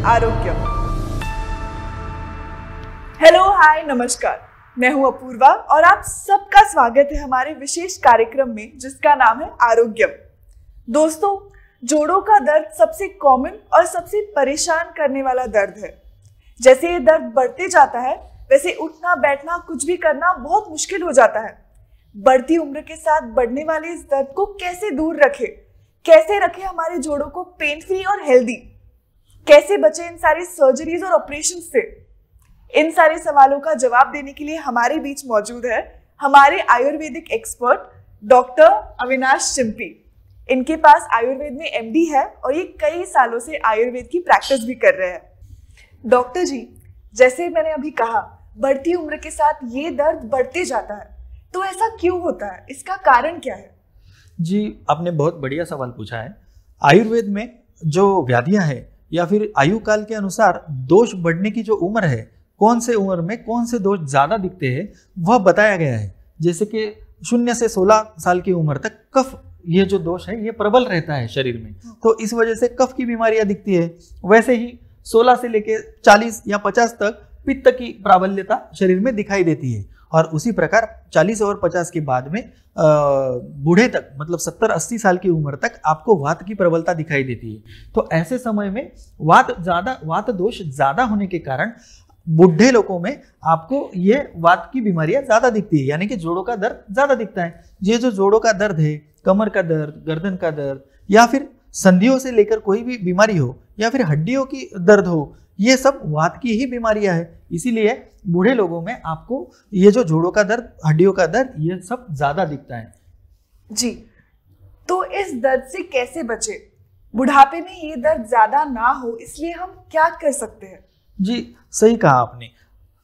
आरोग्य। हेलो, हाय, नमस्कार। मैं हूं अपूर्वा और आप सबका स्वागत है हमारे विशेष कार्यक्रम में जिसका नाम है आरोग्य। दोस्तों, जोड़ों का दर्द सबसे कॉमन और सबसे परेशान करने वाला दर्द है। जैसे ये दर्द बढ़ते जाता है वैसे उठना बैठना कुछ भी करना बहुत मुश्किल हो जाता है। बढ़ती उम्र के साथ बढ़ने वाले इस दर्द को कैसे दूर रखें, कैसे रखें हमारे जोड़ों को पेन फ्री और हेल्दी, कैसे बचे इन सारी सर्जरीज और ऑपरेशन से, इन सारे सवालों का जवाब देने के लिए हमारे बीच मौजूद है हमारे आयुर्वेदिक एक्सपर्ट डॉक्टर अविनाश चिंपी। इनके पास आयुर्वेद में एमडी है और ये कई सालों से आयुर्वेद की प्रैक्टिस भी कर रहे हैं। डॉक्टर जी, जैसे मैंने अभी कहा, बढ़ती उम्र के साथ ये दर्द बढ़ते जाता है, तो ऐसा क्यों होता है, इसका कारण क्या है? जी, आपने बहुत बढ़िया सवाल पूछा है। आयुर्वेद में जो व्याधियां हैं या फिर आयु काल के अनुसार दोष बढ़ने की जो उम्र है, कौन से उम्र में कौन से दोष ज़्यादा दिखते हैं वह बताया गया है। जैसे कि 0 से 16 साल की उम्र तक कफ, ये जो दोष है ये प्रबल रहता है शरीर में, तो इस वजह से कफ की बीमारियां दिखती है। वैसे ही 16 से लेकर 40 या 50 तक पित्त की प्राबल्यता शरीर में दिखाई देती है। और उसी प्रकार 40 और 50 के बाद में बूढ़े तक, मतलब 70-80 साल की उम्र तक आपको वात की प्रबलता दिखाई देती है। तो ऐसे समय में वात दोष ज्यादा होने के कारण बूढ़े लोगों में आपको ये वात की बीमारियां ज्यादा दिखती है, यानी कि जोड़ों का दर्द ज्यादा दिखता है। ये जो जोड़ों का दर्द है, कमर का दर्द, गर्दन का दर्द, या फिर संधियों से लेकर कोई भी बीमारी हो, या फिर हड्डियों की दर्द हो, ये सब वात की ही बीमारियां है। इसीलिए बूढ़े लोगों में आपको ये जो जोड़ों का दर्द, हड्डियों का दर्द, ये सब ज्यादा दिखता है। जी, तो इस दर्द से कैसे बचे? बुढ़ापे में ये दर्द ज्यादा ना हो इसलिए हम क्या कर सकते हैं? जी, सही कहा आपने।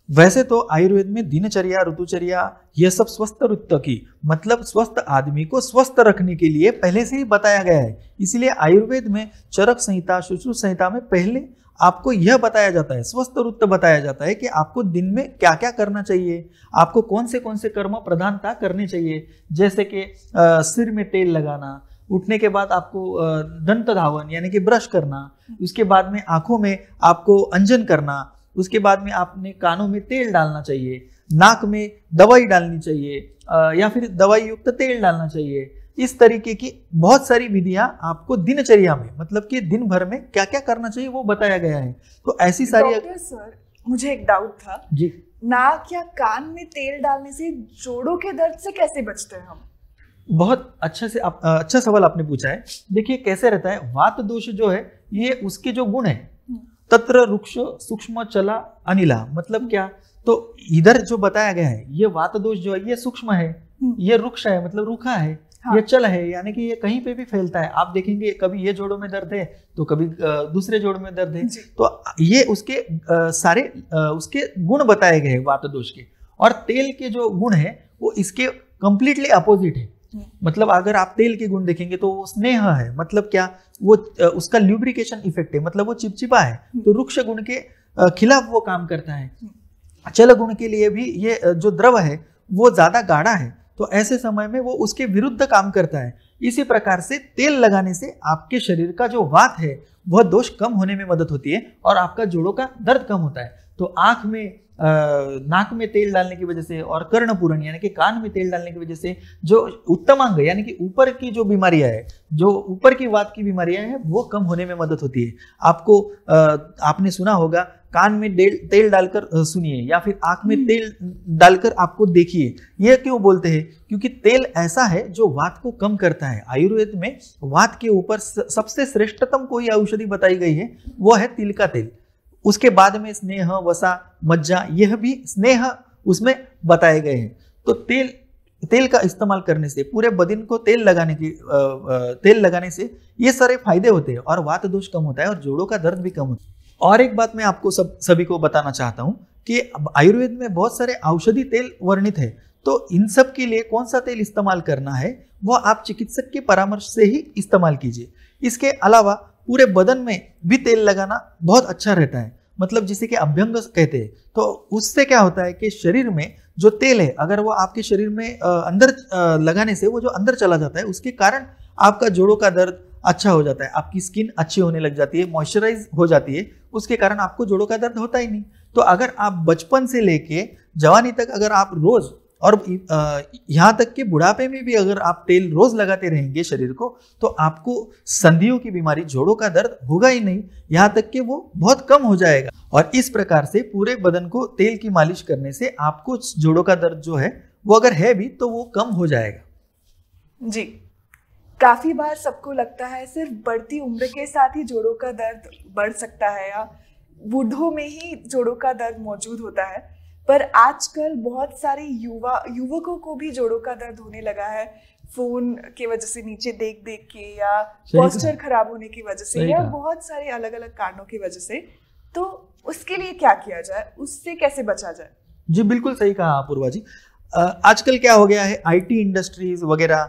वैसे तो आयुर्वेद में दिनचर्या, ऋतुचर्या, यह सब स्वस्थ ऋतु की, मतलब स्वस्थ आदमी को स्वस्थ रखने के लिए पहले से ही बताया गया है। इसलिए आयुर्वेद में चरक संहिता, सुश्रुत संहिता में पहले आपको यह बताया जाता है, स्वस्थ ऋतु बताया जाता है कि आपको दिन में क्या क्या करना चाहिए, आपको कौन से कर्म प्रधानता करने चाहिए। जैसे कि सिर में तेल लगाना, उठने के बाद आपको दंत धावन यानी कि ब्रश करना, उसके बाद में आंखों में आपको अंजन करना, उसके बाद में आपने कानों में तेल डालना चाहिए, नाक में दवाई डालनी चाहिए या फिर दवाई युक्त तेल डालना चाहिए। इस तरीके की बहुत सारी विधियां आपको दिनचर्या में, मतलब कि दिन भर में क्या क्या करना चाहिए वो बताया गया है। तो ऐसी सारी। डॉक्टर सर, मुझे एक डाउट था जी, नाक या कान में तेल डालने से जोड़ों के दर्द से कैसे बचते हैं हम? बहुत अच्छा सवाल आपने पूछा है। देखिए कैसे रहता है, वात दोष जो है ये उसके जो गुण है, तत्र रुक्ष सूक्ष्म चला अनिला, मतलब क्या, तो इधर जो बताया गया है ये वात दोष जो है ये सूक्ष्म है, ये रुक्ष है मतलब रूखा है, ये चल है यानी कि ये कहीं पे भी फैलता है। आप देखेंगे कभी ये जोड़ों में दर्द है तो कभी दूसरे जोड़ में दर्द है, तो ये उसके सारे उसके गुण बताए गए हैं वात दोष के। और तेल के जो गुण है वो इसके कंप्लीटली अपोजिट है। मतलब अगर आप तेल के गुण देखेंगे तो वो स्नेह है, मतलब क्या, वो उसका ल्यूब्रिकेशन इफेक्ट है, मतलब वो चिपचिपा है, तो रुक्ष गुण के खिलाफ वो काम करता है। चल गुण के लिए भी ये जो द्रव है वो ज्यादा गाढ़ा है, तो ऐसे समय में वो उसके विरुद्ध काम करता है। इसी प्रकार से तेल लगाने से आपके शरीर का जो वात है वह दोष कम होने में मदद होती है और आपका जोड़ों का दर्द कम होता है। तो आंख में, नाक में तेल डालने की वजह से और कर्णपूरण यानी कि कान में तेल डालने की वजह से जो उत्तमांग यानी कि ऊपर की जो बीमारियां है, जो ऊपर की वात की बीमारियां हैं वो कम होने में मदद होती है। आपको आपने सुना होगा, कान में तेल डालकर सुनिए या फिर आंख में तेल डालकर आपको देखिए। ये क्यों बोलते हैं? क्योंकि तेल ऐसा है जो वात को कम करता है। आयुर्वेद में वात के ऊपर सबसे श्रेष्ठतम कोई औषधि बताई गई है, वो है तिल का तेल। उसके बाद में स्नेह, वसा, मज्जा, यह भी स्नेह उसमें बताए गए हैं। तो तेल का इस्तेमाल करने से, पूरे बदन को तेल लगाने से ये सारे फायदे होते हैं और वात दोष कम होता है और जोड़ों का दर्द भी कम होता है। और एक बात मैं आपको सभी को बताना चाहता हूं कि आयुर्वेद में बहुत सारे औषधि तेल वर्णित है, तो इन सब के लिए कौन सा तेल इस्तेमाल करना है वो आप चिकित्सक के परामर्श से ही इस्तेमाल कीजिए। इसके अलावा पूरे बदन में भी तेल लगाना बहुत अच्छा रहता है, मतलब जिसे कि अभ्यंग कहते हैं। तो उससे क्या होता है कि शरीर में जो तेल है अगर वो आपके शरीर में अंदर लगाने से वो जो अंदर चला जाता है, उसके कारण आपका जोड़ों का दर्द, अच्छा हो जाता है, आपकी स्किन अच्छी होने लग जाती है, मॉइस्चराइज हो जाती है, उसके कारण आपको जोड़ों का दर्द होता ही नहीं। तो अगर आप बचपन से लेके जवानी तक अगर आप रोज और यहाँ तक कि बुढ़ापे में भी अगर आप तेल रोज लगाते रहेंगे शरीर को, तो आपको संधियों की बीमारी, जोड़ों का दर्द होगा ही नहीं, यहाँ तक कि वो बहुत कम हो जाएगा। और इस प्रकार से पूरे बदन को तेल की मालिश करने से आपको जोड़ों का दर्द जो है वो अगर है भी तो वो कम हो जाएगा। जी, काफी बार सबको लगता है सिर्फ बढ़ती उम्र के साथ ही जोड़ों का दर्द बढ़ सकता है या बूढ़ों में ही जोड़ों का दर्द मौजूद होता है, पर आजकल बहुत सारे युवकों को भी जोड़ों का दर्द होने लगा है, फोन की वजह से, नीचे देख देख के, या पोस्चर खराब होने की वजह से, या बहुत सारे अलग अलग कारणों की वजह से। तो उसके लिए क्या किया जाए, उससे कैसे बचा जाए? जी बिल्कुल सही कहा अपूर्वा जी। आजकल क्या हो गया है, आईटी इंडस्ट्रीज वगैरह,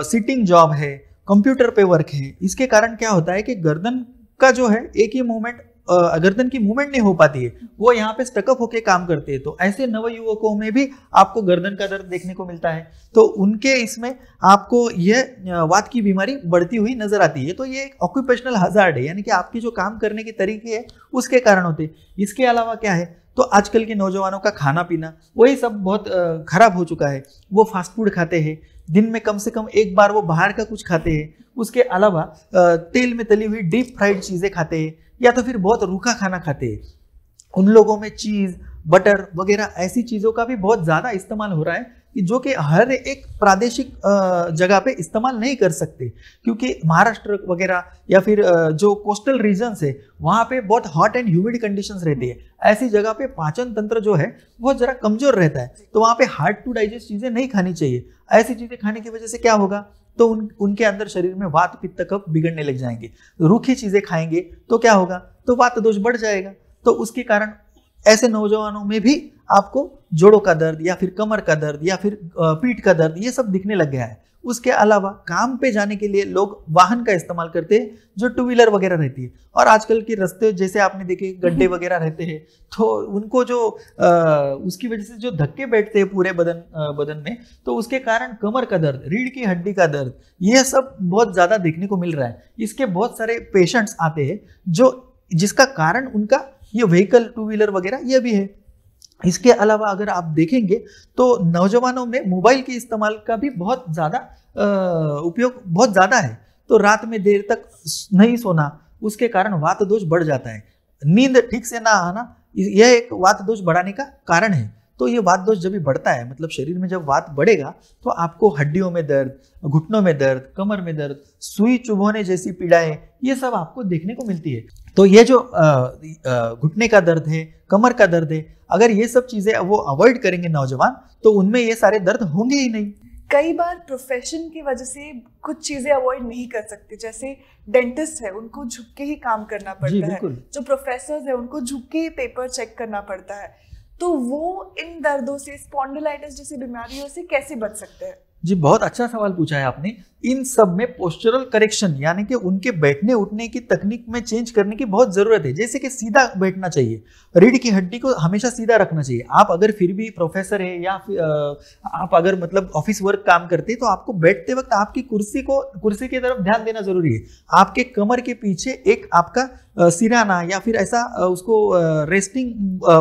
सिटिंग जॉब है, कंप्यूटर पे वर्क है, इसके कारण क्या होता है कि गर्दन का जो है एक ही मूवमेंट, गर्दन की मूवमेंट नहीं हो पाती है, वो यहाँ पे स्टकअप होके काम करते हैं। तो ऐसे नव युवकों में भी आपको गर्दन का दर्द देखने को मिलता है, तो उनके इसमें आपको यह वात की बीमारी बढ़ती हुई नजर आती है। तो ये एक ऑक्यूपेशनल हजार्ड है, यानी कि आपकी जो काम करने के तरीके हैं उसके कारण होते हैं। इसके अलावा क्या है, तो आजकल के नौजवानों का खाना पीना वही सब बहुत खराब हो चुका है। वो फास्ट फूड खाते हैं, दिन में कम से कम एक बार वो बाहर का कुछ खाते हैं, उसके अलावा तेल में तली हुई डीप फ्राइड चीज़ें खाते हैं, या तो फिर बहुत रूखा खाना खाते हैं। उन लोगों में चीज़, बटर वगैरह ऐसी चीज़ों का भी बहुत ज़्यादा इस्तेमाल हो रहा है कि जो कि हर एक प्रादेशिक जगह पे इस्तेमाल नहीं कर सकते, क्योंकि महाराष्ट्र वगैरह या फिर जो कोस्टल रीजन्स है वहाँ पे बहुत हॉट एंड ह्यूमिड कंडीशंस रहती है। ऐसी जगह पे पाचन तंत्र जो है वो जरा कमजोर रहता है, तो वहाँ पे हार्ड टू डाइजेस्ट चीज़ें नहीं खानी चाहिए। ऐसी चीज़ें खाने की वजह से क्या होगा, तो उनके अंदर शरीर में वात पित्त कफ बिगड़ने लग जाएंगे। रूखी चीज़ें खाएंगे तो क्या होगा, तो वात दोष बढ़ जाएगा। तो उसके कारण ऐसे नौजवानों में भी आपको जोड़ों का दर्द या फिर कमर का दर्द या फिर पीठ का दर्द ये सब दिखने लग गया है। उसके अलावा काम पे जाने के लिए लोग वाहन का इस्तेमाल करते हैं, जो टू व्हीलर वगैरह रहती है, और आजकल के रास्ते जैसे आपने देखे गड्ढे वगैरह रहते हैं, तो उनको जो उसकी वजह से जो धक्के बैठते हैं पूरे बदन में, तो उसके कारण कमर का दर्द, रीढ़ की हड्डी का दर्द, ये सब बहुत ज्यादा देखने को मिल रहा है। इसके बहुत सारे पेशेंट्स आते हैं जिसका कारण उनका ये व्हीकल, टू व्हीलर वगैरह ये भी है। इसके अलावा अगर आप देखेंगे तो नौजवानों में मोबाइल के इस्तेमाल का भी बहुत ज़्यादा उपयोग बहुत ज़्यादा है। तो रात में देर तक नहीं सोना, उसके कारण वात दोष बढ़ जाता है। नींद ठीक से ना आना, यह एक वात दोष बढ़ाने का कारण है। तो ये वात दोष जब भी बढ़ता है, मतलब शरीर में जब वात बढ़ेगा, तो आपको हड्डियों में दर्द, घुटनों में दर्द, कमर में दर्द, सुई चुभोने जैसी पीड़ाएं, ये सब आपको देखने को मिलती है। तो ये जो घुटने का दर्द है, कमर का दर्द है, अगर ये सब चीजें वो अवॉइड करेंगे नौजवान, तो उनमें ये सारे दर्द होंगे ही नहीं। कई बार प्रोफेशन की वजह से कुछ चीजें अवॉइड नहीं कर सकते, जैसे डेंटिस्ट है, उनको झुक के ही काम करना पड़ता है। जो प्रोफेसर है, उनको झुक के ही पेपर चेक करना पड़ता है। तो वो इन दर्दों से, स्पॉन्डिलाइटिस जैसी बीमारियों से कैसे बच सकते हैं? जी बहुत अच्छा सवाल पूछा है आपने। इन सब में पोस्चरल करेक्शन, यानी कि उनके बैठने उठने की तकनीक में चेंज करने की बहुत जरूरत है। जैसे कि सीधा बैठना चाहिए, रीढ़ की हड्डी को हमेशा सीधा रखना चाहिए। आप अगर फिर भी प्रोफेसर है या फिर आप अगर मतलब ऑफिस वर्क काम करते हैं, तो आपको बैठते वक्त आपकी कुर्सी की तरफ ध्यान देना जरूरी है। आपके कमर के पीछे एक आपका सिराना या फिर ऐसा उसको रेस्टिंग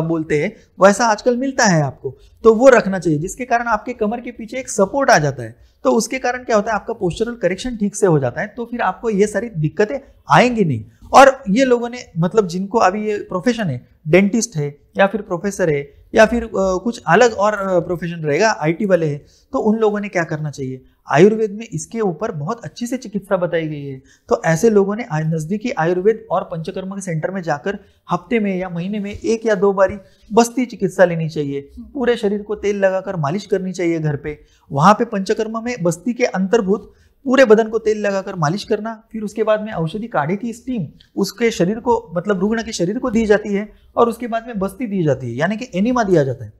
बोलते हैं, वैसा आजकल मिलता है आपको, तो वो रखना चाहिए, जिसके कारण आपके कमर के पीछे एक सपोर्ट आ जाता है। तो उसके कारण क्या होता है, आपका पोस्चरल करेक्शन ठीक से हो जाता है, तो फिर आपको ये सारी दिक्कतें आएंगी नहीं। और ये लोगों ने, मतलब जिनको अभी ये प्रोफेशन है, डेंटिस्ट है या फिर प्रोफेसर है या फिर कुछ अलग और प्रोफेशन रहेगा, आईटी वाले हैं, तो उन लोगों ने क्या करना चाहिए, आयुर्वेद में इसके ऊपर बहुत अच्छी से चिकित्सा बताई गई है। तो ऐसे लोगों ने नज़दीकी आयुर्वेद और पंचकर्म के सेंटर में जाकर हफ्ते में या महीने में 1 या 2 बारी बस्ती चिकित्सा लेनी चाहिए। पूरे शरीर को तेल लगाकर मालिश करनी चाहिए घर पे। वहाँ पे पंचकर्म में बस्ती के अंतर्भूत पूरे बदन को तेल लगाकर मालिश करना, फिर उसके बाद में औषधि काढ़े की स्टीम उसके शरीर को, मतलब रुग्ण के शरीर को दी जाती है, और उसके बाद में बस्ती दी जाती है, यानी कि एनिमा दिया जाता है।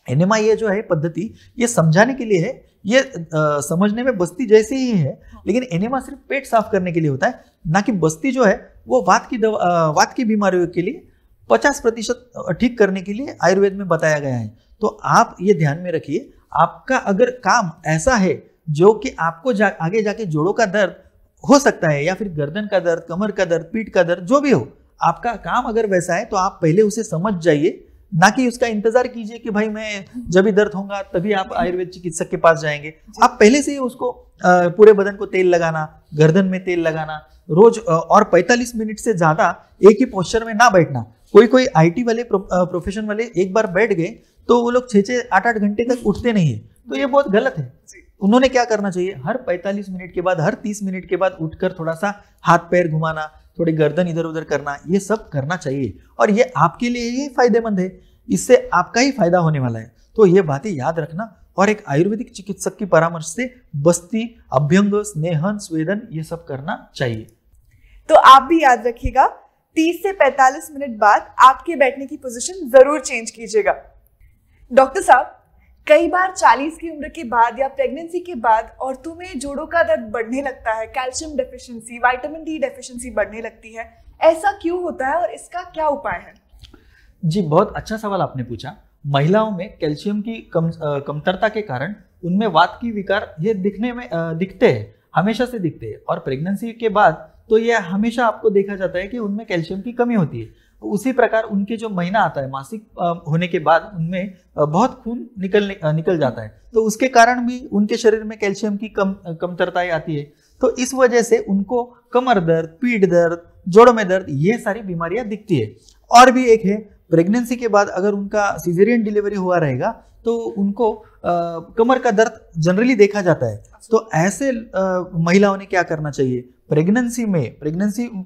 एनिमा ये जो है पद्धति, ये समझाने के लिए है, ये समझने में बस्ती जैसे ही है, लेकिन एनिमा सिर्फ पेट साफ करने के लिए होता है, ना कि बस्ती जो है वो वात की बीमारियों के लिए 50% ठीक करने के लिए आयुर्वेद में बताया गया है। तो आप ये ध्यान में रखिए, आपका अगर काम ऐसा है जो कि आपको आगे जाके जोड़ों का दर्द हो सकता है, या फिर गर्दन का दर्द, कमर का दर्द, पीठ का दर्द, जो भी हो, आपका काम अगर वैसा है तो आप पहले उसे समझ जाइए, ना कि उसका इंतजार कीजिए कि भाई मैं जब भी दर्द होगा तभी आप आयुर्वेद चिकित्सक के पास जाएंगे। आप पहले से ही उसको पूरे बदन को तेल लगाना, गर्दन में तेल लगाना रोज, और 45 मिनट से ज्यादा एक ही पोस्चर में ना बैठना। कोई आईटी वाले प्रोफेशन वाले एक बार बैठ गए तो वो लोग 6-8 घंटे तक उठते नहीं है, तो ये बहुत गलत है। उन्होंने क्या करना चाहिए, हर 45 मिनट के बाद, हर 30 मिनट के बाद उठकर थोड़ा सा हाथ पैर घुमाना, थोड़ी गर्दन इधर उधर करना, ये सब करना चाहिए। और ये आपके लिए ही फायदेमंद है, इससे आपका ही फायदा होने वाला है। तो ये बातें याद रखना, और एक आयुर्वेदिक चिकित्सक की परामर्श से बस्ती, अभ्यंग, स्नेहन, स्वेदन ये सब करना चाहिए। तो आप भी याद रखिएगा, 30 से 45 मिनट बाद आपके बैठने की पोजीशन जरूर चेंज कीजिएगा। डॉक्टर साहब, कई बार 40 की उम्र के बाद या प्रेगनेंसी के बाद औरतों में जोड़ों का दर्द बढ़ने लगता है, calcium deficiency, vitamin D deficiency बढ़ने लगती है, ऐसा क्यों होता है और इसका क्या उपाय है? जी, बहुत अच्छा सवाल आपने पूछा। महिलाओं में कैल्शियम की कमतरता के कारण उनमें वात की विकार ये दिखते हैं, हमेशा से दिखते हैं, और प्रेगनेंसी के बाद तो ये हमेशा आपको देखा जाता है कि उनमें कैल्शियम की कमी होती है। उसी प्रकार उनके जो महीना आता है, मासिक होने के बाद उनमें बहुत खून निकल जाता है, तो उसके कारण भी उनके शरीर में कैल्शियम की कमतरताएं आती है। तो इस वजह से उनको कमर दर्द, पीठ दर्द, जोड़ों में दर्द, ये सारी बीमारियां दिखती है। और भी एक है, प्रेगनेंसी के बाद अगर उनका सिजेरियन डिलीवरी हुआ रहेगा तो उनको कमर का दर्द जनरली देखा जाता है। तो ऐसे महिलाओं ने क्या करना चाहिए, प्रेगनेंसी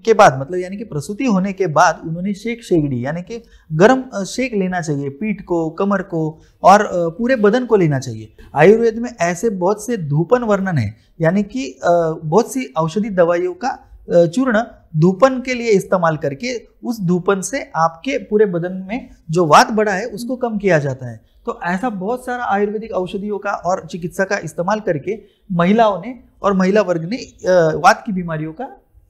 के बाद, मतलब यानी कि प्रसूति होने के बाद उन्होंने शेकड़ी यानी कि गर्म शेक लेना चाहिए, पीठ को, कमर को और पूरे बदन को लेना चाहिए। आयुर्वेद में ऐसे बहुत से धूपन वर्णन है, यानी कि बहुत सी औषधि दवाइयों का चूर्ण धूपन के लिए इस्तेमाल करके उस धूपन से आपके पूरे बदन में जो वात बढ़ा है उसको कम किया जाता है। तो ऐसा बहुत सारा आयुर्वेदिक औषधियों का और चिकित्सा का इस्तेमाल करके महिलाओं ने और महिला वर्ग ने वात की बीमारियों का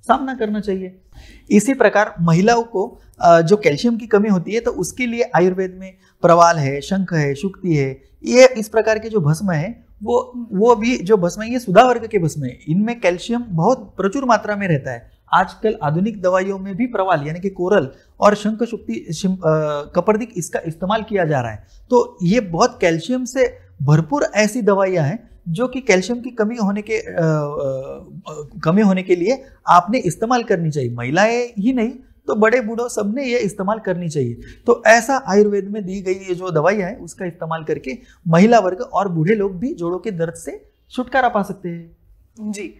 सामना करना चाहिए। इसी प्रकार महिलाओं को जो कैल्शियम की कमी होती है तो उसके लिए आयुर्वेद में प्रवाल है, शंख है, शुक्ति है, ये इस प्रकार के जो भस्म है वो भी जो भस्म है ये सुधा वर्ग के भस्म है। इनमें कैल्शियम बहुत प्रचुर मात्रा में रहता है। आजकल आधुनिक दवाइयों में भी प्रवाल यानी कि कोरल और शंख शुक्ति कपर्दिक इसका इस्तेमाल किया जा रहा है। तो ये बहुत कैल्शियम से भरपूर ऐसी दवाइयां हैं जो कि कैल्शियम की कमी होने के लिए आपने इस्तेमाल करनी चाहिए। महिलाएं ही नहीं तो बड़े बूढ़ों सबने ये इस्तेमाल करनी चाहिए। तो ऐसा आयुर्वेद में दी गई ये जो दवाइयां है उसका इस्तेमाल करके महिला वर्ग और बूढ़े लोग भी जोड़ों के दर्द से छुटकारा पा सकते हैं। जी,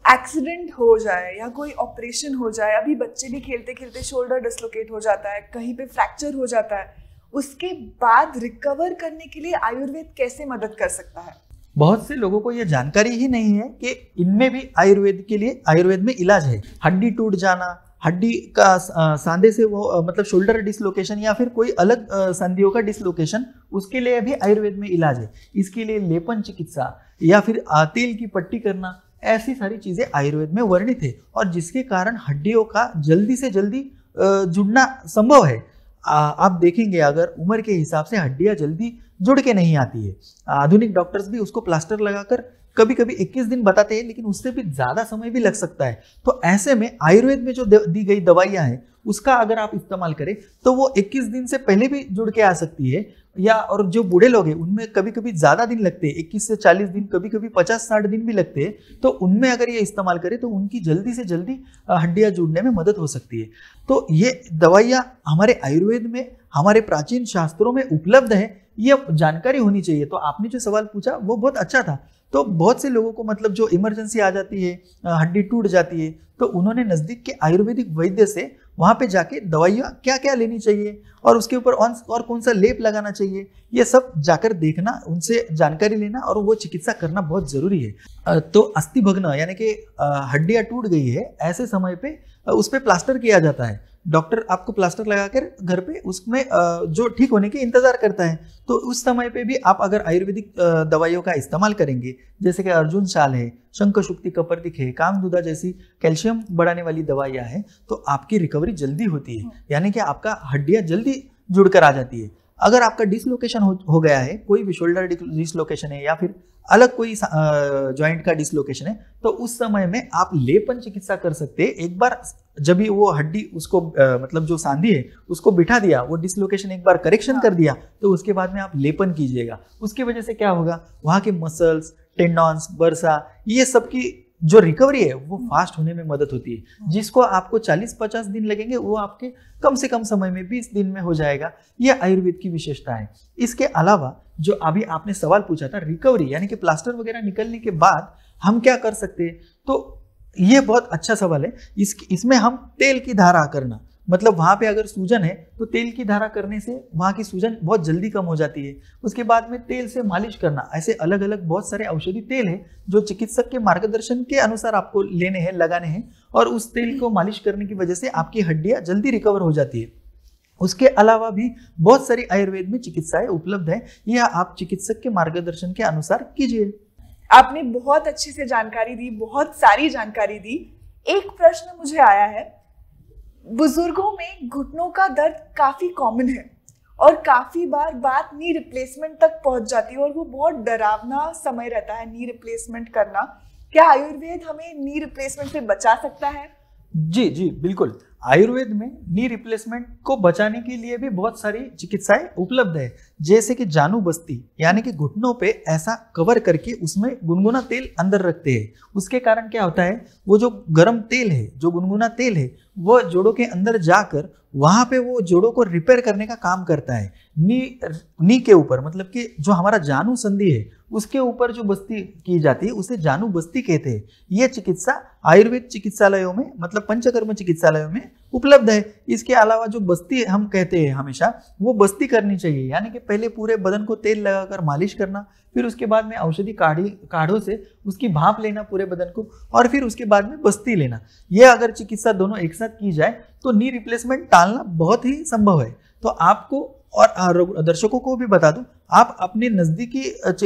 एक्सीडेंट हो जाए या कोई ऑपरेशन हो जाए, अभी बच्चे भी खेलते खेलते शोल्डर डिसलोकेट हो जाता है, कहीं पे फ्रैक्चर हो जाता है, उसके बाद रिकवर करने के लिए आयुर्वेद कैसे मदद कर सकता है? बहुत से लोगों को यह जानकारी ही नहीं है कि इनमें भी आयुर्वेद में इलाज है। हड्डी टूट जाना, हड्डी का सांधे से वो मतलब शोल्डर डिसलोकेशन या फिर कोई अलग संधियों का डिसलोकेशन, उसके लिए भी आयुर्वेद में इलाज है। इसके लिए लेपन चिकित्सा या फिर तेल की पट्टी करना, ऐसी सारी चीजें आयुर्वेद में वर्णित है और जिसके कारण हड्डियों का जल्दी से जल्दी जुड़ना संभव है। आप देखेंगे अगर उम्र के हिसाब से हड्डियां जल्दी जुड़ के नहीं आती है। आधुनिक डॉक्टर्स भी उसको प्लास्टर लगाकर कभी कभी 21 दिन बताते हैं, लेकिन उससे भी ज्यादा समय भी लग सकता है। तो ऐसे में आयुर्वेद में जो दी गई दवाइयां हैं उसका अगर आप इस्तेमाल करें तो वो 21 दिन से पहले भी जुड़ के आ सकती है। या और जो बूढ़े लोग हैं उनमें कभी कभी ज्यादा दिन लगते हैं, 21 से 40 दिन, कभी कभी 50-60 दिन भी लगते हैं। तो उनमें अगर ये इस्तेमाल करें तो उनकी जल्दी से जल्दी हड्डियां जुड़ने में मदद हो सकती है। तो ये दवाइयां हमारे आयुर्वेद में, हमारे प्राचीन शास्त्रों में उपलब्ध है, ये जानकारी होनी चाहिए। तो आपने जो सवाल पूछा वो बहुत अच्छा था। तो बहुत से लोगों को मतलब जो इमरजेंसी आ जाती है, हड्डी टूट जाती है, तो उन्होंने नजदीक के आयुर्वेदिक वैद्य से वहां पे जाके दवाइयाँ क्या क्या लेनी चाहिए और उसके ऊपर और कौन सा लेप लगाना चाहिए, ये सब जाकर देखना, उनसे जानकारी लेना और वो चिकित्सा करना बहुत जरूरी है। तो अस्थि भग्न यानी कि हड्डियाँ टूट गई है, ऐसे समय पे उस पर प्लास्टर किया जाता है। डॉक्टर आपको प्लास्टर लगाकर घर पे उसमें जो ठीक होने के इंतजार करता है। तो उस समय पे भी आप अगर आयुर्वेदिक दवाइयों का इस्तेमाल करेंगे, जैसे कि अर्जुन शाल है, शंख शुक्ति कपर्दिक है, कामदूधा जैसी कैल्शियम बढ़ाने वाली दवाइयां हैं, तो आपकी रिकवरी जल्दी होती है, यानी कि आपका हड्डियां जल्दी जुड़कर आ जाती है। अगर आपका डिसलोकेशन हो गया है, कोई भी शोल्डर डिसलोकेशन है या फिर अलग कोई जॉइंट का डिसलोकेशन है, तो उस समय में आप लेपन चिकित्सा कर सकते हैं। एक बार जब भी वो हड्डी उसको मतलब जो सांधी है उसको बिठा दिया, वो डिसलोकेशन एक बार करेक्शन कर दिया, तो उसके बाद में आप लेपन कीजिएगा। उसकी वजह से क्या होगा, वहाँ के मसल्स, टेंडॉन्स, बर्सा, ये सब की जो रिकवरी है वो फास्ट होने में मदद होती है। जिसको आपको 40-50 दिन लगेंगे वो आपके कम से कम समय में 20 दिन में हो जाएगा। ये आयुर्वेद की विशेषता है। इसके अलावा जो अभी आपने सवाल पूछा था रिकवरी, यानी कि प्लास्टर वगैरह निकलने के बाद हम क्या कर सकते हैं, तो ये बहुत अच्छा सवाल है। इसमें हम तेल की धारा करना, मतलब वहाँ पे अगर सूजन है तो तेल की धारा करने से वहाँ की सूजन बहुत जल्दी कम हो जाती है। उसके बाद में तेल से मालिश करना, ऐसे अलग अलग बहुत सारे औषधि तेल हैं जो चिकित्सक के मार्गदर्शन के अनुसार आपको लेने हैं, लगाने हैं, और उस तेल को मालिश करने की वजह से आपकी हड्डियाँ जल्दी रिकवर हो जाती है। उसके अलावा भी बहुत सारी आयुर्वेद में चिकित्साएं उपलब्ध है, यह आप चिकित्सक के मार्गदर्शन के अनुसार कीजिए। आपने बहुत अच्छे से जानकारी दी, बहुत सारी जानकारी दी। एक प्रश्न मुझे आया है, बुजुर्गों में घुटनों का दर्द काफी कॉमन है और काफी बार बात नी रिप्लेसमेंट तक पहुंच जाती है और वो बहुत डरावना समय रहता है नी रिप्लेसमेंट करना। क्या आयुर्वेद हमें नी रिप्लेसमेंट से बचा सकता है? जी जी बिल्कुल। आयुर्वेद में नी रिप्लेसमेंट को बचाने के लिए भी बहुत सारी चिकित्साएं उपलब्ध है, जैसे कि जानू बस्ती, यानी कि घुटनों पे ऐसा कवर करके उसमें गुनगुना तेल अंदर रखते हैं। उसके कारण क्या होता है, वो जो गर्म तेल है, जो गुनगुना तेल है, वो जोड़ों के अंदर जाकर वहां पे वो जोड़ों को रिपेयर करने का काम करता है। नी के ऊपर, मतलब कि जो हमारा जानू संधि है उसके ऊपर जो बस्ती की जाती है उसे जानू बस्ती कहते हैं। यह चिकित्सा आयुर्वेद चिकित्सालयों में, मतलब पंचकर्म चिकित्सालयों में उपलब्ध है। इसके अलावा जो बस्ती हम कहते हैं हमेशा, वो बस्ती करनी चाहिए, यानी कि पहले पूरे बदन को तेल लगाकर मालिश करना, फिर उसके बाद में औषधि काढ़ों से उसकी भाप लेना पूरे बदन को, और फिर उसके बाद में बस्ती लेना। यह अगर चिकित्सा दोनों एक साथ की जाए तो नी रिप्लेसमेंट टालना बहुत ही संभव है। तो आपको और दर्शकों को भी बता दूं, आप अपने नजदीकी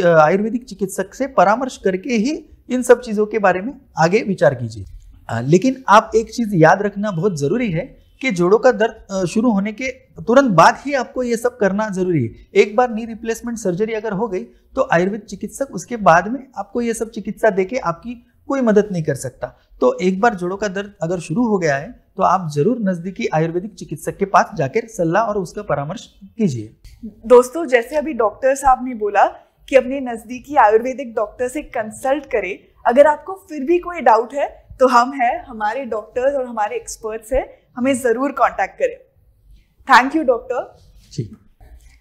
आयुर्वेदिक चिकित्सक से परामर्श करके ही इन सब चीजों के बारे में आगे विचार कीजिए। लेकिन आप एक चीज याद रखना बहुत जरूरी है कि जोड़ों का दर्द शुरू होने के तुरंत बाद ही आपको ये सब करना जरूरी है। एक बार नी रिप्लेसमेंट सर्जरी अगर हो गई तो आयुर्वेद चिकित्सक उसके बाद में आपको ये सब चिकित्सा देके आपकी कोई मदद नहीं कर सकता। तो एक बार जोड़ों का दर्द अगर शुरू हो गया है तो आप जरूर नजदीकी आयुर्वेदिक चिकित्सक के पास जाकर सलाह और उसका परामर्श कीजिए। दोस्तों, जैसे अभी डॉक्टर साहब ने बोला कि अपने नजदीकी आयुर्वेदिक डॉक्टर से कंसल्ट करें। अगर आपको फिर भी कोई डाउट है तो हम हैं, हमारे डॉक्टर्स और हमारे एक्सपर्ट्स हैं, हमें जरूर कांटेक्ट करें। Thank you doctor.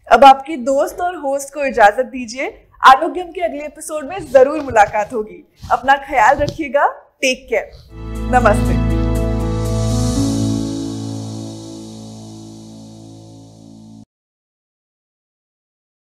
अब आपके दोस्त और होस्ट को इजाजत दीजिए। आरोग्यम के अगले एपिसोड में जरूर मुलाकात होगी। अपना ख्याल रखिएगा। Take care. नमस्ते।